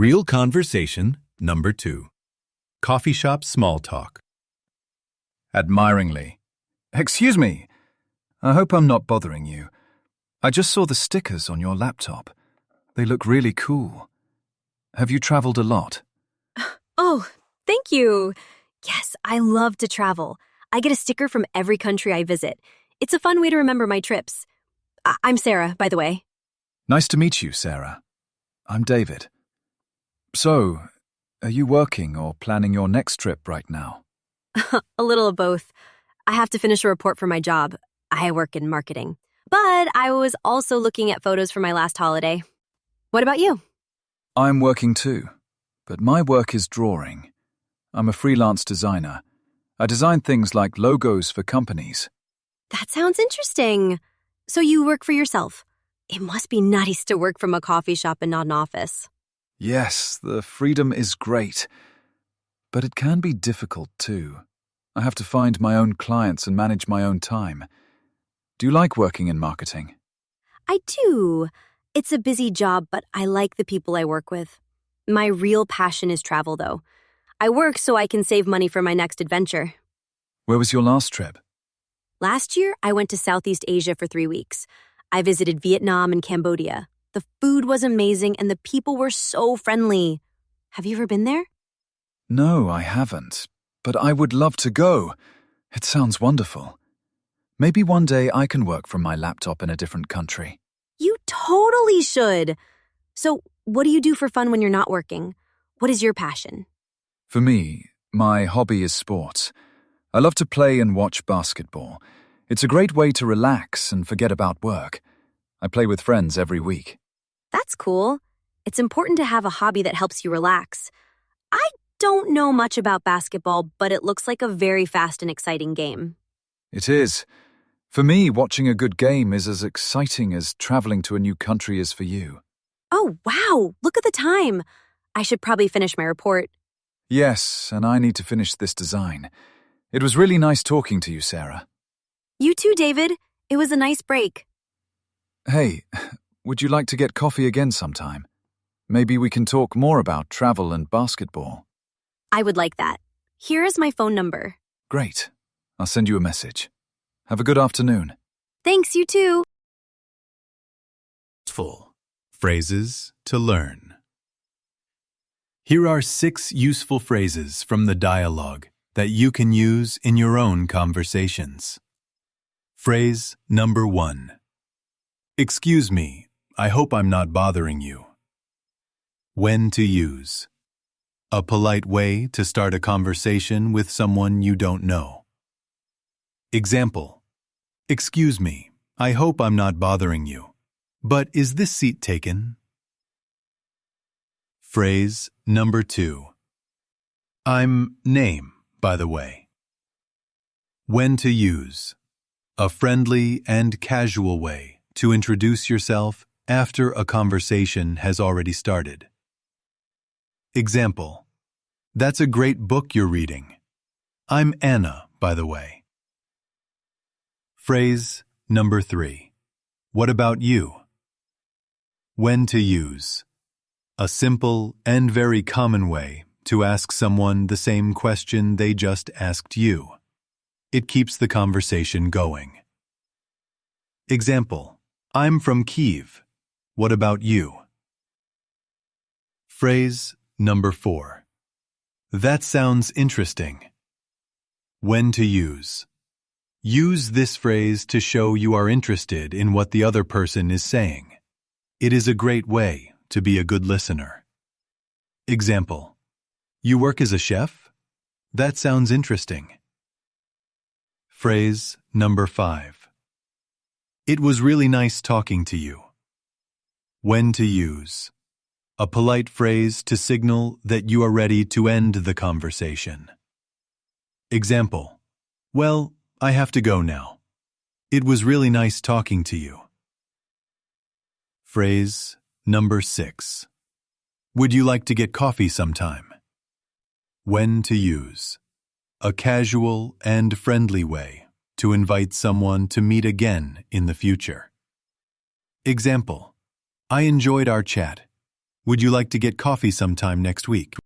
Real conversation number 2. Coffee shop small talk. Admiringly. Excuse me. I hope I'm not bothering you. I just saw the stickers on your laptop. They look really cool. Have you traveled a lot? Oh, thank you. Yes, I love to travel. I get a sticker from every country I visit. It's a fun way to remember my trips. I'm Sarah, by the way. Nice to meet you, Sarah. I'm David. So, are you working or planning your next trip right now? A little of both. I have to finish a report for my job. I work in marketing. But I was also looking at photos for my last holiday. What about you? I'm working too, but my work is drawing. I'm a freelance designer. I design things like logos for companies. That sounds interesting. So you work for yourself. It must be nice to work from a coffee shop and not an office. Yes, the freedom is great, but it can be difficult too. I have to find my own clients and manage my own time. Do you like working in marketing? I do. It's a busy job, but I like the people I work with. My real passion is travel, though. I work so I can save money for my next adventure. Where was your last trip? Last year, I went to Southeast Asia for 3 weeks. I visited Vietnam and Cambodia. The food was amazing and the people were so friendly. Have you ever been there? No, I haven't, but I would love to go. It sounds wonderful. Maybe one day I can work from my laptop in a different country. You totally should. So, what do you do for fun when you're not working? What is your passion? For me, my hobby is sports. I love to play and watch basketball. It's a great way to relax and forget about work. I play with friends every week. That's cool. It's important to have a hobby that helps you relax. I don't know much about basketball, but it looks like a very fast and exciting game. It is. For me, watching a good game is as exciting as traveling to a new country is for you. Oh, wow. Look at the time. I should probably finish my report. Yes, and I need to finish this design. It was really nice talking to you, Sarah. You too, David. It was a nice break. Hey, would you like to get coffee again sometime? Maybe we can talk more about travel and basketball. I would like that. Here is my phone number. Great. I'll send you a message. Have a good afternoon. Thanks, you too. Full phrases to learn. Here are 6 useful phrases from the dialogue that you can use in your own conversations. Phrase number 1. Excuse me, I hope I'm not bothering you. When to use. A polite way to start a conversation with someone you don't know. Example. Excuse me, I hope I'm not bothering you, but is this seat taken? Phrase number 2. I'm name, by the way. When to use. A friendly and casual way to introduce yourself after a conversation has already started. Example. That's a great book you're reading. I'm Anna, by the way. Phrase number 3. What about you? When to use. A simple and very common way to ask someone the same question they just asked you. It keeps the conversation going. Example. I'm from Kyiv. What about you? Phrase number 4. That sounds interesting. When to use. Use this phrase to show you are interested in what the other person is saying. It is a great way to be a good listener. Example. You work as a chef? That sounds interesting. Phrase number 5. It was really nice talking to you. When to use. A polite phrase to signal that you are ready to end the conversation. Example. Well, I have to go now. It was really nice talking to you. Phrase number 6. Would you like to get coffee sometime? When to use. A casual and friendly way to invite someone to meet again in the future. Example. I enjoyed our chat. Would you like to get coffee sometime next week?